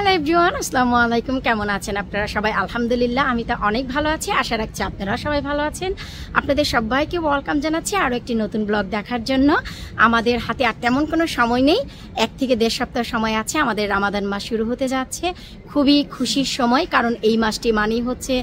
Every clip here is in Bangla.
হ্যালো এভরিওয়ান, আসসালামু আলাইকুম। কেমন আছেন আপনারা সবাই? আলহামদুলিল্লাহ, আমি তো অনেক ভালো আছি। আশা রাখছি আপনারা সবাই ভালো আছেন। আপনাদের সবাইকে ওয়েলকাম জানাচ্ছি আরও একটি নতুন ব্লগ দেখার জন্য। আমাদের হাতে আর তেমন কোনো সময় নেই, 1 থেকে 1.5 সপ্তাহ সময় আছে। আমাদের রামাদান মাস শুরু হতে যাচ্ছে, খুবই খুশির সময়, কারণ এই মাসটি মানেই হচ্ছে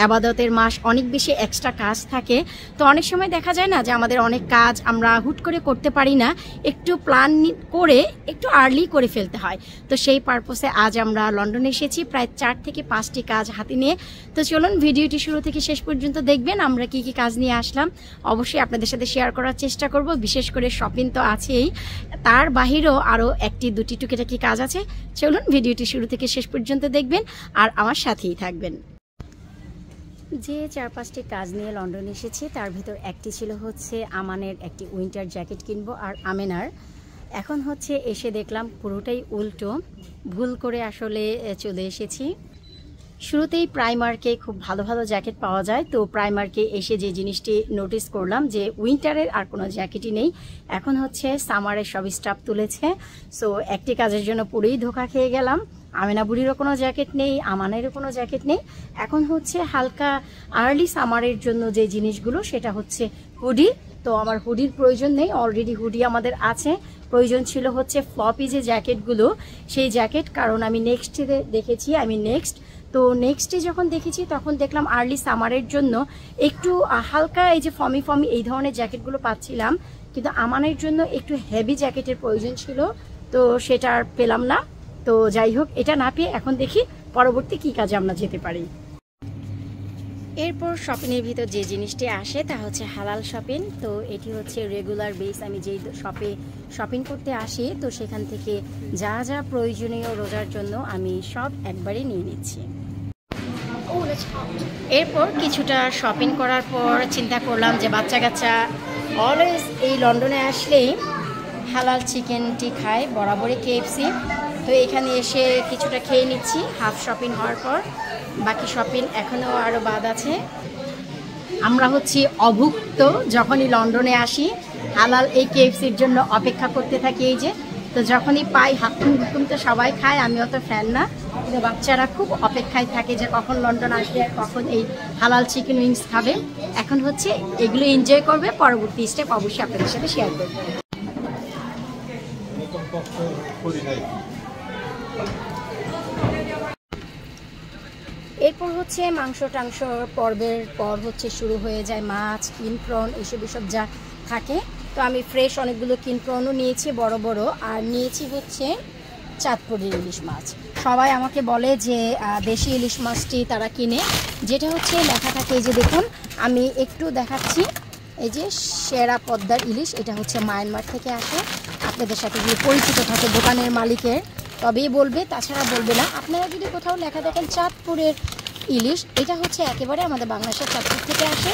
ইবাদতের মাস। অনেক বেশি এক্সট্রা কাজ থাকে, তো অনেক সময় দেখা যায় না যে আমাদের অনেক কাজ আমরা হুট করে করতে পারি না, একটু প্ল্যান করে একটু আর্লি করে ফেলতে হয়। তো সেই পারপসে আজ আমরা লন্ডনে এসেছি, প্রায় 4 থেকে 5টি কাজ হাতে নিয়ে। তো চলুন ভিডিওটি শুরু থেকে শেষ পর্যন্ত দেখবেন আমরা কি কি কাজ নিয়ে আসলাম। অবশ্যই আপনাদের সাথে শেয়ার করার চেষ্টা করব। বিশেষ করে শপিং তো আছেই, তার বাহিরেও আরও 1-2টি টুকিটাকি কাজ আছে। চলুন ভিডিওটি শুরু থেকে শেষ পর্যন্ত দেখবেন আর আমার সাথেই থাকবেন। যে 4-5টি কাজ নিয়ে লন্ডনে এসেছি, তার ভিতর একটি ছিল হচ্ছে আমানের একটি উইন্টার জ্যাকেট কিনবো, আর আমেনার এখন হচ্ছে এসে দেখলাম পুরোটাই উল্টো, ভুল করে আসলে চলে এসেছি। শুরুতেই প্রাইমার্কে খুব ভালো ভালো জ্যাকেট পাওয়া যায়, তো প্রাইমার্কে এসে যে জিনিসটি নোটিস করলাম যে উইন্টারের আর কোনো জ্যাকেটই নেই। এখন হচ্ছে সামারের সব স্টাফ তুলেছে, সো একটি কাজের জন্য পুরোই ধোকা খেয়ে গেলাম। আমেনা বুড়িরও কোনো জ্যাকেট নেই, আমানেরও কোনো জ্যাকেট নেই। এখন হচ্ছে হালকা আর্লি সামারের জন্য যে জিনিসগুলো, সেটা হচ্ছে হুডি। তো আমার হুডির প্রয়োজন নেই, অলরেডি হুডি আমাদের আছে। প্রয়োজন ছিল হচ্ছে ফ্লপি যে জ্যাকেটগুলো, সেই জ্যাকেট, কারণ আমি নেক্সটে দেখেছি, তো নেক্সটে যখন দেখেছি তখন দেখলাম আর্লি সামারের জন্য একটু হালকা এই যে ফমি এই ধরনের জ্যাকেটগুলো পাচ্ছিলাম, কিন্তু আমানের জন্য একটু হেভি জ্যাকেটের প্রয়োজন ছিল, তো সেটা আর পেলাম না। তো যাই হোক, এটা না পেয়ে এখন দেখি পরবর্তী কি কাজে আমরা যেতে পারি। এরপর শপিংয়ের ভিতর যে জিনিসটি আসে তা হচ্ছে হালাল শপিং। তো এটি হচ্ছে রেগুলার বেস, আমি যেই শপে শপিং করতে আসি, তো সেখান থেকে যা যা প্রয়োজনীয় রোজার জন্য আমি সব একবারে নিয়ে নিচ্ছি। এরপর কিছুটা শপিং করার পর চিন্তা করলাম যে বাচ্চা কাচ্চা অলওয়েজ এই লন্ডনে আসলেই হালাল চিকেনটি খায়, বরাবরই KFC। তো এখানে এসে কিছুটা খেয়ে নিচ্ছি হাফ শপিং হওয়ার পর। বাকি শপিং এখনও আরও বাদ আছে। আমরা হচ্ছি অভুক্ত, যখনই লন্ডনে আসি হালাল এই KFCর জন্য অপেক্ষা করতে থাকি। এই যে, তো যখনই পাই হাকুম তো সবাই খায়, আমিও তো ফ্যান না, কিন্তু বাচ্চারা খুব অপেক্ষায় থাকে যে কখন লন্ডন আসবে, কখন এই হালাল চিকেন উইংস খাবে। এখন হচ্ছে এগুলো এনজয় করবে, পরবর্তী স্টেপ অবশ্যই আপনাদের সাথে শেয়ার করবে। এরপর হচ্ছে মাংস টাংস পর্বের পর হচ্ছে শুরু হয়ে যায় মাছ, কিন প্রন, এসব যা থাকে। তো আমি ফ্রেশ অনেকগুলো কিন প্রনও নিয়েছি বড় বড়, আর নিয়েছি হচ্ছে চাঁদপুরের ইলিশ মাছ। সবাই আমাকে বলে যে দেশি ইলিশ মাছটি তারা কিনে, যেটা হচ্ছে লেখা থাকে, এই যে দেখুন আমি একটু দেখাচ্ছি, এই যে সেরা পদ্মার ইলিশ, এটা হচ্ছে মায়ানমার থেকে আসে। আপনাদের সাথে যদি পরিচিত থাকে দোকানের মালিকের, তবেই বলবে, তাছাড়া বলবে না। আপনারা যদি কোথাও লেখা দেখেন চাঁদপুরের ইলিশ, এটা হচ্ছে একেবারে আমাদের বাংলাদেশের চাঁদপুর থেকে আসে।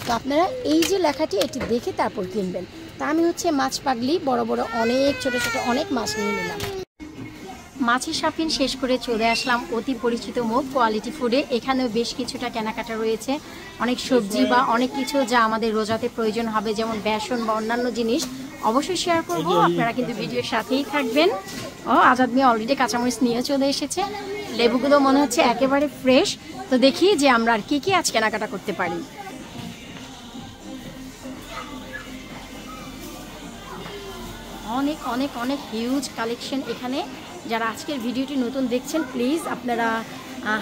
তো আপনারা এই যে লেখাটি, এটি দেখে তারপর কিনবেন। তা আমি হচ্ছে মাছ পাগলি, বড় বড় অনেক ছোট ছোট অনেক মাছ নিয়ে নিলাম। মাছের শপিং শেষ করে চলে আসলাম অতি পরিচিত মুখ কোয়ালিটি ফুডে। এখানেও বেশ কিছুটা কেনাকাটা রয়েছে, অনেক সবজি বা অনেক কিছু যা আমাদের রোজাতে প্রয়োজন হবে, যেমন বেসন বা অন্যান্য জিনিস অবশ্যই শেয়ার করব। আপনারা কিন্তু ভিডিওর সাথেই থাকবেন। আজাদ মিয়া অলরেডি কাঁচামরিচ নিয়ে চলে এসেছে, লেবুগুলো মনে হচ্ছে একেবারে ফ্রেশ। তো দেখি যে আমরা আর কি কি আজ কেনাকাটা করতে পারি। অনেক অনেক অনেক হিউজ কালেকশন এখানে। যারা আজকের ভিডিওটি নতুন দেখছেন, প্লিজ আপনারা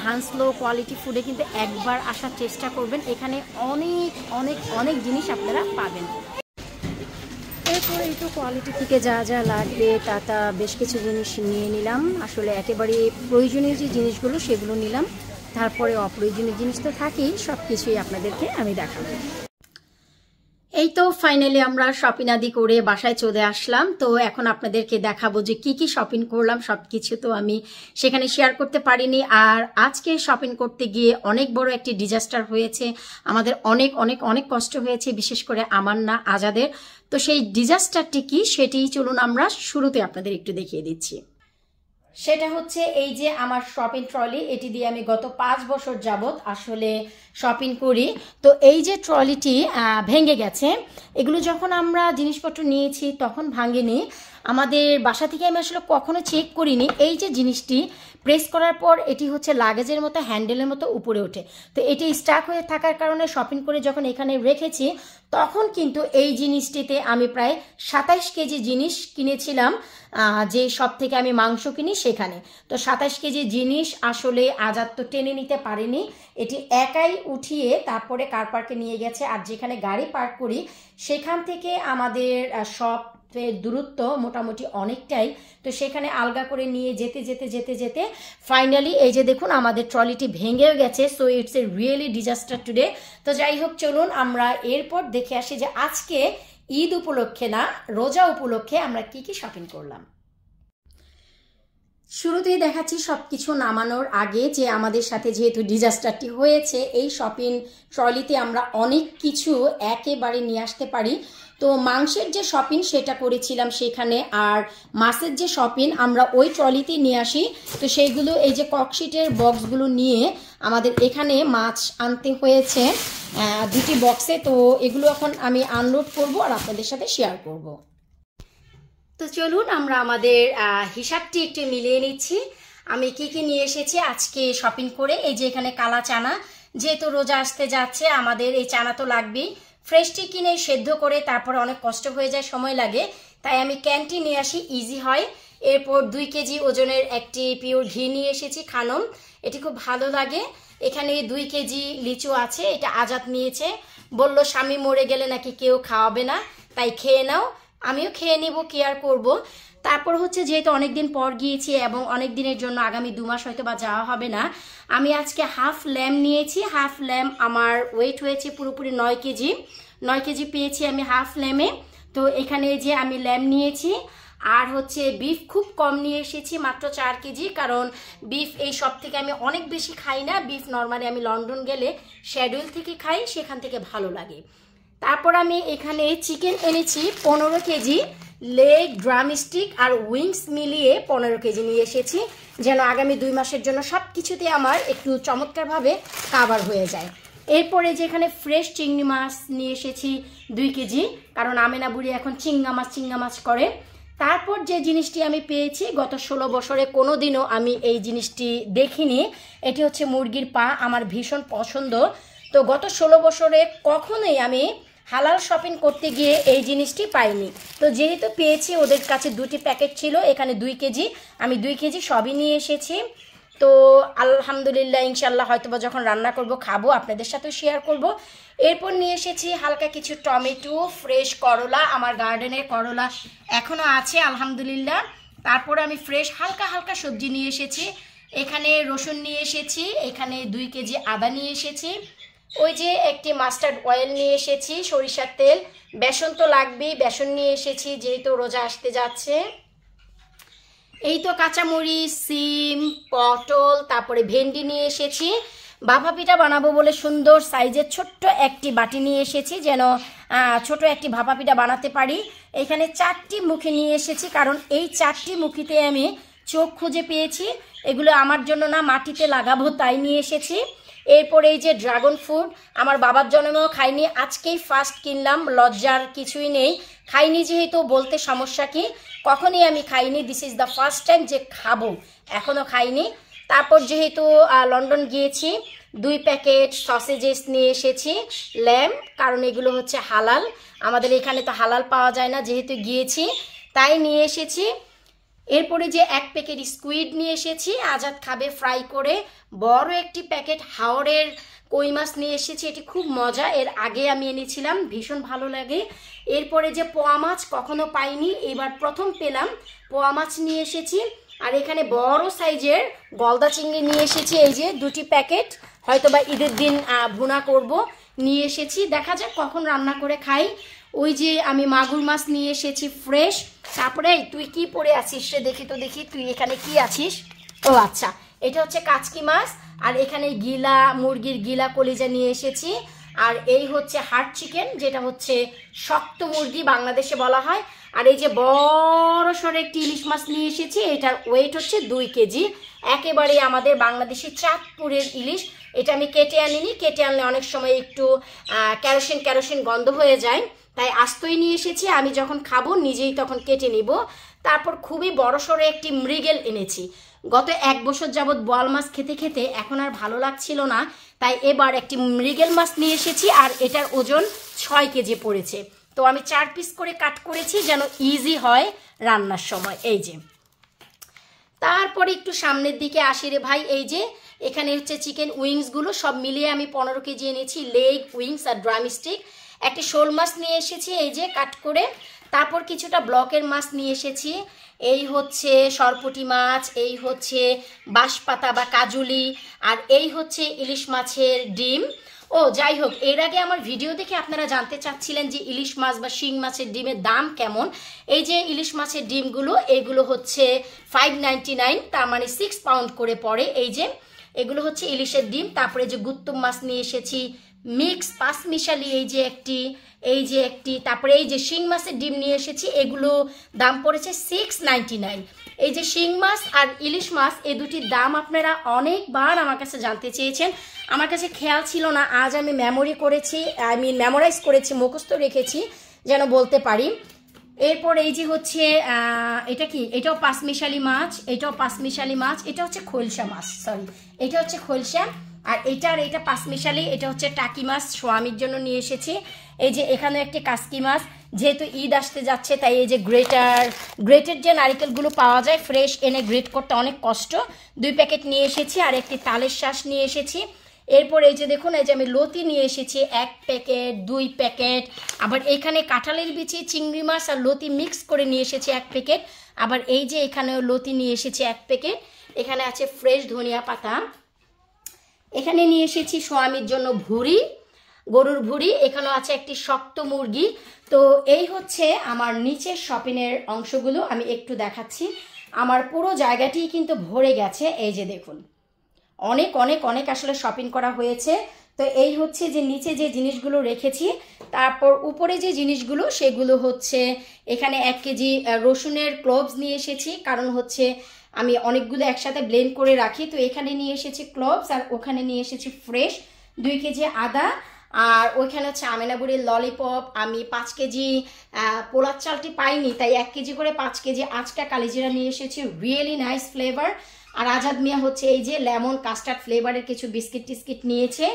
হান্সলো কোয়ালিটি ফুডে কিন্তু একবার আসার চেষ্টা করবেন। এখানে অনেক অনেক অনেক জিনিস আপনারা পাবেন। এরপর একটু কোয়ালিটি থেকে যা যা লাগবে তা বেশ কিছু জিনিস নিয়ে নিলাম। আসলে একেবারে প্রয়োজনীয় যে জিনিসগুলো সেগুলো নিলাম, তারপরে অপ্রয়োজনীয় জিনিস তো থাকেই, সব কিছুই আপনাদেরকে আমি দেখাবো। এই তো ফাইনালি আমরা শপিং আদি করে বাসায় চলে আসলাম। তো এখন আপনাদেরকে দেখাবো যে কি কি শপিং করলাম। সবকিছু তো আমি সেখানে শেয়ার করতে পারিনি। আর আজকে শপিং করতে গিয়ে অনেক বড় একটি ডিজাস্টার হয়েছে, আমাদের অনেক অনেক অনেক কষ্ট হয়েছে, বিশেষ করে আমার না আজাদের। তো সেই ডিজাস্টারটি কি, সেটি চলুন আমরা শুরুতে আপনাদের একটু দেখিয়ে দিচ্ছি। সেটা হচ্ছে এই যে আমার শপিং ট্রলি, এটি দিয়ে আমি গত 5 বছর যাবত আসলে শপিং করি। তো এই যে ট্রলিটি ভেঙে গেছে, এগুলো যখন আমরা জিনিসপত্র নিয়েছি তখন ভাঙেনি, আমাদের বাসা থেকে আমি আসলে কখনো চেক করিনি, এই যে জিনিসটি প্রেস করার পর এটি হচ্ছে লাগেজের মতো হ্যান্ডেলের মতো উপরে ওঠে। তো এটি স্টাক হয়ে থাকার কারণে শপিং করে যখন এখানে রেখেছি তখন কিন্তু এই জিনিসটিতে আমি প্রায় 27 কেজি জিনিস কিনেছিলাম, যে সব থেকে আমি মাংস কিনি সেখানে। তো 27 কেজি জিনিস আসলে আজাদ তো টেনে নিতে পারেনি, এটি একাই উঠিয়ে তারপরে কার পার্কে নিয়ে গেছে। আর যেখানে গাড়ি পার্ক করি সেখান থেকে আমাদের সব দূরত্ব মোটামুটি অনেকটাই, তো সেখানে আলগা করে নিয়ে যেতে যেতে যেতে যেতে ফাইনালি এই যে দেখুন আমাদের ট্রলিটি ভেঙেও গেছে। So it's a really disaster today. তো যাই হোক, চলুন আমরা এরপর দেখে আসি যে আজকে ঈদ উপলক্ষে না, রোজা উপলক্ষে আমরা কি কি শপিং করলাম। শুরুতেই দেখাচ্ছি সবকিছু নামানোর আগে যে আমাদের সাথে যেহেতু ডিজাস্টারটি হয়েছে, এই শপিং ট্রলিতে আমরা অনেক কিছু একেবারে নিয়ে আসতে পারি। তো মাংসের যে শপিং সেটা করেছিলাম সেখানে, আর মাছের যে শপিং আমরা ওই ট্রলিতে নিয়ে আসি। তো সেইগুলো এই যে ককশিটের বক্সগুলো নিয়ে আমাদের এখানে মাছ আনতে হয়েছে 2টি বক্সে। তো এগুলো এখন আমি আনলোড করব আর আপনাদের সাথে শেয়ার করব। তো চলুন আমরা আমাদের হিসাবটি একটু মিলিয়ে নিচ্ছি। আমি কি কি নিয়ে এসেছি আজকে শপিং করে। এই যে এখানে কালা চানা, যেহেতু রোজা আসতে যাচ্ছে আমাদের এই চানা তো লাগবেই। ফ্রেশটি কিনে সেদ্ধ করে তারপরে অনেক কষ্ট হয়ে যায়, সময় লাগে, তাই আমি ক্যানটি নিয়ে আসি, ইজি হয়। এরপর 2 কেজি ওজনের একটি পিওর ঘি নিয়ে এসেছি খানম, এটি খুব ভালো লাগে। এখানে 2 কেজি লিচু আছে, এটা আজাদ নিয়েছে, বলল স্বামী মরে গেলে নাকি কেউ খাওয়াবে না, তাই খেয়ে নাও। আমিও খেয়ে নিব, কেয়ার করব। তারপর হচ্ছে যেহেতু অনেকদিন পর গিয়েছি এবং অনেক দিনের জন্য আগামী 2 মাস হয়তো বা যাওয়া হবে না, আমি আজকে হাফ ল্যাম্ব নিয়েছি। হাফ ল্যাম্ব আমার ওয়েট হয়েছে পুরোপুরি 9 কেজি। 9 কেজি পেয়েছি আমি হাফ ল্যামে। তো এখানে যে আমি ল্যাম্ব নিয়েছি, আর হচ্ছে বিফ খুব কম নিয়ে এসেছি, মাত্র 4 কেজি, কারণ বিফ এই সব থেকে আমি অনেক বেশি খাই না। বিফ নর্মালি আমি লন্ডন গেলে শ্যাডুল থেকে খাই, সেখান থেকে ভালো লাগে। তারপর আমি এখানে চিকেন এনেছি 15 কেজি, লেগ, ড্রামস্টিক আর উইংস মিলিয়ে 15 কেজি নিয়ে এসেছি, যেন আগামী 2 মাসের জন্য সব কিছুতে আমার একটু চমৎকারভাবে কাভার হয়ে যায়। এরপরে যে এখানে ফ্রেশ চিংড়ি মাছ নিয়ে এসেছি 2 কেজি, কারণ আমেনা বুড়ি এখন চিংড়া মাছ করে। তারপর যে জিনিসটি আমি পেয়েছি, গত 16 বছরে কোনো দিনও আমি এই জিনিসটি দেখিনি, এটি হচ্ছে মুরগির পা, আমার ভীষণ পছন্দ। তো গত 16 বছরে কখনোই আমি হালাল শপিং করতে গিয়ে এই জিনিসটি পাইনি। তো যেহেতু পেয়েছি, ওদের কাছে 2টি প্যাকেট ছিল, এখানে 2 কেজি, আমি 2 কেজি সবই নিয়ে এসেছি। তো আলহামদুলিল্লাহ, ইনশাল্লাহ হয়তোবা যখন রান্না করব খাবো, আপনাদের সাথেও শেয়ার করব। এরপর নিয়ে এসেছি হালকা কিছু টমেটো, ফ্রেশ করলা, আমার গার্ডেনের করলা এখনও আছে আলহামদুলিল্লাহ। তারপর আমি ফ্রেশ হালকা হালকা সবজি নিয়ে এসেছি, এখানে রসুন নিয়ে এসেছি, এখানে 2 কেজি আদা নিয়ে এসেছি, ওই যে একটি মাস্টার্ড অয়েল নিয়ে এসেছি, সরিষার তেল, বেসন তো লাগবেই, বেসন নিয়ে এসেছি যেহেতু রোজা আসতে যাচ্ছে। এই তো কাঁচামরিচ, সিম, পটল, তারপরে ভেন্ডি নিয়ে এসেছি। ভাপা পিঠা বানাবো বলে সুন্দর সাইজের ছোট্ট একটি বাটি নিয়ে এসেছি, যেন ছোট একটি ভাপা পিঠা বানাতে পারি। এখানে 4টি মুখি নিয়ে এসেছি, কারণ এই 4টি মুখিতে আমি চোখ খুঁজে পেয়েছি, এগুলো আমার জন্য না, মাটিতে লাগাবো, তাই নিয়ে এসেছি। এরপরে এই যে ড্রাগন ফ্রুট, আমার বাবার জন্মেও খাইনি, আজকেই ফার্স্ট কিনলাম, লজ্জার কিছুই নেই, খাইনি যেহেতু বলতে সমস্যা কি, কখনই আমি খাইনি, this is the first time যে খাবো, এখনও খাইনি। তারপর যেহেতু লন্ডন গিয়েছি, 2 প্যাকেট সসেজেস নিয়ে এসেছি ল্যাম্ব, কারণ এগুলো হচ্ছে হালাল, আমাদের এখানে তো হালাল পাওয়া যায় না, যেহেতু গিয়েছি তাই নিয়ে এসেছি। এরপরে যে 1 প্যাকেট স্কুইড নিয়ে এসেছি, আজাদ খাবে ফ্রাই করে। বড় একটি প্যাকেট হাওড়ের কই মাছ নিয়ে এসেছি, এটি খুব মজা, এর আগে আমি এনেছিলাম, ভীষণ ভালো লাগে। এরপরে যে পোয়া মাছ কখনো পাইনি, এবার প্রথম পেলাম, পোয়া মাছ নিয়ে এসেছি। আর এখানে বড় সাইজের গলদা চিংড়ি নিয়ে এসেছি, এই যে 2টি প্যাকেট, হয়তোবা ঈদের দিন ভুনা করব, নিয়ে এসেছি, দেখা যাক কখন রান্না করে খাই। ওই যে আমি মাগুর মাছ নিয়ে এসেছি ফ্রেশ। তারপরে তুই কি পরে আছিস রে, দেখি তো দেখি, তুই এখানে কি আছিস? ও আচ্ছা, এটা হচ্ছে কাচকি মাছ। আর এখানে গিলা, মুরগির গিলা কলিজা নিয়ে এসেছি। আর এই হচ্ছে হার্ট চিকেন, যেটা হচ্ছে শক্ত মুরগি বাংলাদেশে বলা হয়। আর এই যে বড় সড়ো একটি ইলিশ মাছ নিয়ে এসেছি, এটার ওয়েট হচ্ছে 2 কেজি, একেবারে আমাদের বাংলাদেশি চাঁদপুরের ইলিশ। এটা আমি কেটে আনিনি, কেটে আনলে অনেক সময় একটু কেরোসিন গন্ধ হয়ে যায়, তাই আস্তই নিয়ে এসেছি, আমি যখন খাবো নিজেই তখন কেটে নিব। তারপর খুবই বড়সড় একটি মৃগেল এনেছি। গত 1 বছর যাবৎ বোয়াল মাছ খেতে খেতে এখন আর ভালো লাগছিল না, তাই এবার একটি মৃগেল মাছ নিয়ে এসেছি, আর এটার ওজন 6 কেজি পড়েছে। তো আমি 4 পিস করে কাট করেছি যেন ইজি হয় রান্নার সময়। এই যে, তারপরে একটু সামনের দিকে আসি রে ভাই। এই যে এখানে হচ্ছে চিকেন উইংসগুলো সব মিলিয়ে আমি 15 কেজি এনেছি, লেগ, উইংস আর ড্রাম স্টিক। একটি শোল মাছ নিয়ে এসেছি এই যে কাট করে। তারপর কিছুটা ব্লকের মাছ নিয়ে এসেছি, এই হচ্ছে সরপুঁটি মাছ, এই হচ্ছে বাঁশপাতা বা কাজুলি, আর এই হচ্ছে ইলিশ মাছের ডিম। ও যাই হোক, এর আগে আমার ভিডিও দেখে আপনারা জানতে চাচ্ছিলেন যে ইলিশ মাছ বা শিং মাছের ডিমের দাম কেমন। এই যে ইলিশ মাছের ডিমগুলো, এইগুলো হচ্ছে 5.99, তার মানে 6 পাউন্ড করে পড়ে। এই যে এগুলো হচ্ছে ইলিশের ডিম। তারপরে যে গুত্তুম মাছ নিয়ে এসেছি, মিক্স 5 মিশালি, এই যে একটি, তারপরে এই যে শিং মাছের ডিম নিয়ে এসেছি, এগুলো দাম পড়েছে 6.99। এই যে শিং মাছ আর ইলিশ মাছ, এই দুটির দাম আপনারা অনেকবার আমার কাছে জানতে চেয়েছেন, আমার কাছে খেয়াল ছিল না। আজ আমি মেমোরাইজ করেছি, মুখস্থ রেখেছি যেন বলতে পারি। এরপর এই যে হচ্ছে এটা কি, এটাও 5 মিশালি মাছ, এটাও 5 মিশালি মাছ, এটা হচ্ছে খোলসা মাছ, সরি এটা হচ্ছে খোলসা। আর এটা 5 মিশালি, এটা হচ্ছে টাকি মাছ, স্বামীর জন্য নিয়ে এসেছি। এই যে এখানে একটি কাসকি মাছ, যেহেতু ঈদ আসতে যাচ্ছে তাই এই যে গ্রেটেড যে নারিকেলগুলো পাওয়া যায় ফ্রেশ, এনে গ্রেট করতে অনেক কষ্ট, 2 প্যাকেট নিয়ে এসেছি। আর একটি তালের শ্বাস নিয়ে এসেছি। এরপর এই যে দেখুন, এই যে আমি লতি নিয়ে এসেছি 1 প্যাকেট, 2 প্যাকেট। আবার এখানে কাঁঠালের বিচি, চিংড়ি মাছ আর লতি মিক্স করে নিয়ে এসেছি 1 প্যাকেট। আবার এই যে এখানেও লতি নিয়ে এসেছি 1 প্যাকেট। এখানে আছে ফ্রেশ ধনিয়া পাতা। এখানে নিয়ে এসেছি স্বামীর জন্য ভুড়ি, গরুর ভুড়ি। এখানেও আছে একটি শক্ত মুরগি। তো এই হচ্ছে আমার নিচের শপিংয়ের অংশগুলো, আমি একটু দেখাচ্ছি। আমার পুরো জায়গাটি কিন্তু ভরে গেছে। এই যে দেখুন, অনেক অনেক অনেক আসলে শপিং করা হয়েছে। তো এই হচ্ছে যে নিচে যে জিনিসগুলো রেখেছি, তারপর উপরে যে জিনিসগুলো সেগুলো হচ্ছে এখানে 1 কেজি রসুনের ক্লোভস নিয়ে এসেছি, কারণ হচ্ছে আমি অনেকগুলো একসাথে ব্লেন্ড করে রাখি। তো এখানে নিয়ে এসেছি ক্লোভস, আর ওখানে নিয়ে এসেছি ফ্রেশ 2 কেজি আদা, আর ওইখানে হচ্ছে আমেনাগুড়ির ললিপপ। আমি 5 কেজি পোলার চালটি পাইনি, তাই 1 কেজি করে 5 কেজি আজকা কালিজিরা নিয়ে এসেছি, রিয়েলি নাইস ফ্লেভার। আর আজাদ মিয়া হচ্ছে এই যে লেমন কাস্টার্ড ফ্লেভারের কিছু বিস্কিট টিস্কিট নিয়েছে।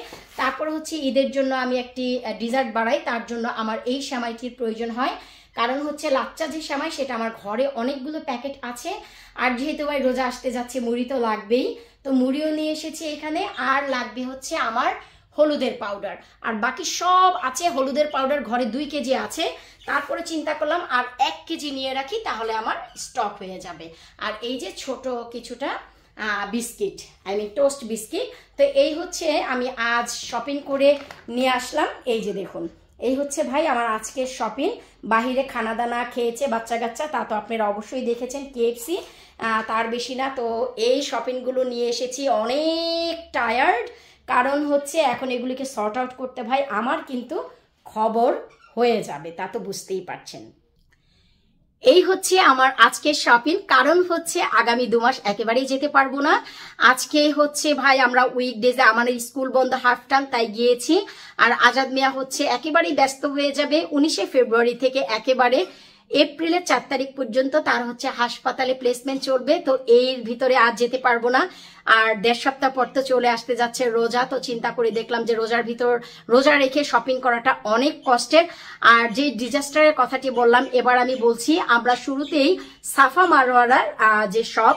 তারপর হচ্ছে ঈদের জন্য আমি একটি ডিজার্ট বানাই, তার জন্য আমার এই সেমাইটির প্রয়োজন হয়, কারণ হচ্ছে লাচ্চা যে সেমাই সেটা আমার ঘরে অনেকগুলো প্যাকেট আছে। আর যেহেতু ভাই রোজা আসতে যাচ্ছে, মুড়ি তো লাগবেই, তো মুড়িও নিয়ে এসেছি এখানে। আর লাগবে হচ্ছে আমার হলুদের পাউডার, আর বাকি সব আছে। হলুদের পাউডার ঘরে 2 কেজি আছে। তারপরে চিন্তা করলাম আর 1 কেজি নিয়ে রাখি, তাহলে আমার স্টক হয়ে যাবে। আর এই যে ছোট কিছুটা বিস্কিট, টোস্ট বিস্কিট। তো এই হচ্ছে আমি আজ শপিং করে নিয়ে আসলাম। এই যে দেখুন, এই হচ্ছে ভাই আমার আজকের শপিং। বাহিরে খানা দানা খেয়েছে বাচ্চা কাচ্চা, তা তো আপনারা অবশ্যই দেখেছেন, KFC, তার বেশি না। তো এই শপিংগুলো নিয়ে এসেছি, অনেক টায়ার্ড, কারণ হচ্ছে এখন এগুলিকে সর্ট আউট করতে ভাই আমার কিন্তু খবর হয়ে যাবে, তা তো বুঝতেই পারছেন। এই হচ্ছে আমার আজকের শপিং, কারণ হচ্ছে আগামী 2 মাস একেবারেই যেতে পারবো না। আজকে হচ্ছে ভাই আমরা উইকডেজে, আমাদের স্কুল বন্ধ হাফ টার্ম, তাই গিয়েছি। আর আজাদ মিয়া হচ্ছে একেবারেই ব্যস্ত হয়ে যাবে 19শে ফেব্রুয়ারি থেকে একেবারে এপ্রিলের 4 তারিখ পর্যন্ত তার হচ্ছে হাসপাতালে প্লেসমেন্ট চলবে। তো এর ভিতরে আজ যেতে পারবো না। আর 1.5 সপ্তাহ পর তো চলে আসতে যাচ্ছে রোজা, তো চিন্তা করে দেখলাম যে রোজা রেখে শপিং করাটা অনেক কষ্টের। আর যে ডিজাস্টারের কথাটি বললাম, এবার আমি বলছি, আমরা শুরুতেই সাফা মারওয়ারার যে শপ,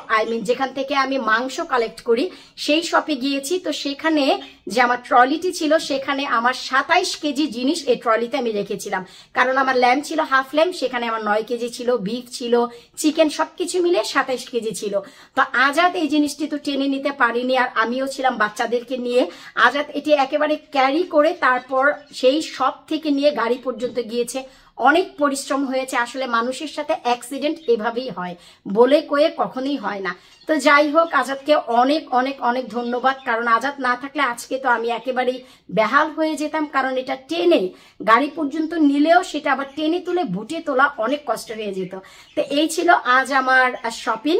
যেখান থেকে আমি মাংস কালেক্ট করি, সেই শপে গিয়েছি। তো সেখানে যে আমার ট্রলিটি ছিল, সেখানে আমার 27 কেজি জিনিস এই ট্রলিতে আমি রেখেছিলাম, কারণ আমার ল্যাম্প ছিল হাফ ল্যাম্প, সেখানে আমার 9 কেজি ছিল, বিফ ছিল, চিকেন, সবকিছু মিলে 27 কেজি ছিল। তো আজাদ এই জিনিসটি তো টেনে নিতে পারিনি, আর আমিও ছিলাম বাচ্চাদেরকে নিয়ে। আজাদ এটি একেবারে ক্যারি করে তারপর সেই শপ থেকে নিয়ে গাড়ি পর্যন্ত গিয়েছে। অনেক পরিশ্রম হয়েছে। আসলে মানুষের সাথে অ্যাক্সিডেন্ট এভাবেই হয়, বলে কয়ে কখনোই হয় না। তো যাই হোক, আজাদকে অনেক অনেক অনেক ধন্যবাদ, কারণ আজাদ না থাকলে আজকে তো আমি একেবারেই বেহাল হয়ে যেতাম, কারণ এটা টেনে গাড়ি পর্যন্ত নিলেও সেটা আবার টেনে তুলে বুটে তোলা অনেক কষ্ট হয়ে যেত। তো এই ছিল আজ আমার শপিং।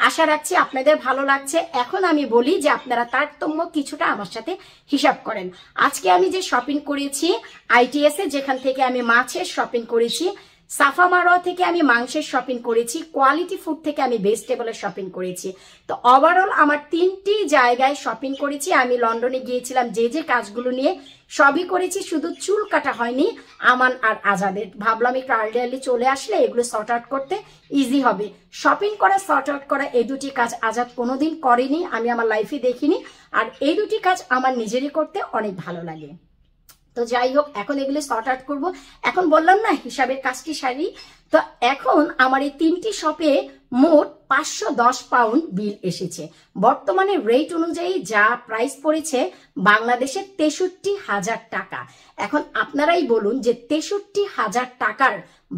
আশা রাখছি আপনাদের ভালো লাগছে। এখন আমি বলি যে আপনারা তারতম্য কিছুটা আমার সাথে হিসাব করেন। আজকে আমি যে শপিং করেছি ITS এ, যেখান থেকে আমি মাছের শপিং করেছি সাফা মারোয়া থেকে আমি মাংসের শপিং করেছি, কোয়ালিটি ফুড থেকে আমি ভেজিটেবলের শপিং করেছি। তো ওভারঅল আমার 3টি জায়গায় শপিং করেছি। আমি লন্ডনে গিয়েছিলাম যে যে কাজগুলো নিয়ে সবই করেছি, শুধু চুল কাটা হয়নি আমান আর আজাদের। ভাবলাম একটু আর্লি চলে আসলে এগুলো সর্ট আউট করতে ইজি হবে। শপিং করা, সর্ট আউট করা, এই দুটি কাজ আজাদ কোনোদিন করেনি, আমি আমার লাইফে দেখিনি। আর এই দুটি কাজ আমার নিজেরই করতে অনেক ভালো লাগে। তো যাই হোক, এখন এগুলো সর্ট আউট করবো। এখন বললাম না হিসাবের কাজটি সারি। তো এখন আমার এই 3টি শপে মোট 510 পাউন্ড বিল এসেছে। বর্তমানে রেট অনুযায়ী যা প্রাইস পড়েছে বাংলাদেশে 63,000 টাকা। এখন আপনারাই বলুন যে 63,000 টাকার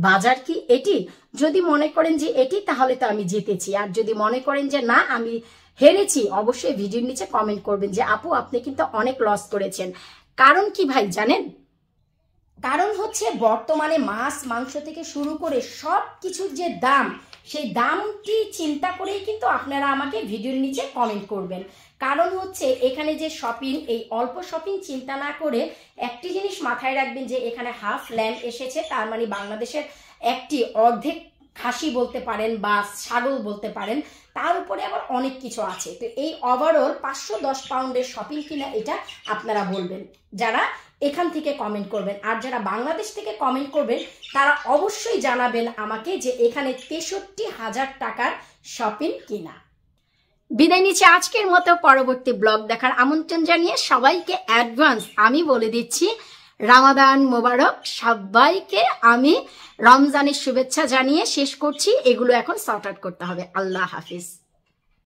বাজার কি এটি? যদি মনে করেন যে এটি, তাহলে তো আমি জিতেছি। আর যদি মনে করেন যে না আমি হেরেছি, অবশ্যই ভিডিওর নিচে কমেন্ট করবেন যে আপু আপনি কিন্তু অনেক লস করেছেন। কারণ কি ভাই জানেন? কারণ হচ্ছে বর্তমানে মাছ মাংস থেকে শুরু করে সব কিছুর যে দাম, সেই দামটি চিন্তা করেই কিন্তু আপনারা আমাকে ভিডিওর নিচে কমেন্ট করবেন। কারণ হচ্ছে এখানে যে শপিং, এই অল্প শপিং চিন্তা না করে একটি জিনিস মাথায় রাখবেন যে এখানে হাফ ল্যাম্ব এসেছে, তার মানে বাংলাদেশের একটি অর্ধেক খাসি বলতে পারেন বা ছাগল বলতে পারেন, তার উপরে আবার অনেক কিছু আছে। তো এই ওভারঅল 510 পাউন্ডের শপিং কিনা এটা আপনারা বলবেন যারা এখান থেকে কমেন্ট করবেন। আর যারা বাংলাদেশ থেকে কমেন্ট করবেন তারা অবশ্যই জানাবেন আমাকে যে এখানে 63,000 টাকার শপিং কিনা। বিদায় নিচ্ছি আজকের মতো। পরবর্তী ব্লগ দেখার আমন্ত্রণ জানিয়ে সবাইকে অ্যাডভান্স আমি বলে দিচ্ছি রামাদান মোবারক। সবাইকে আমি রমজানের শুভেচ্ছা জানিয়ে শেষ করছি। এগুলো এখন সর্ট আউট করতে হবে। আল্লাহ হাফিজ।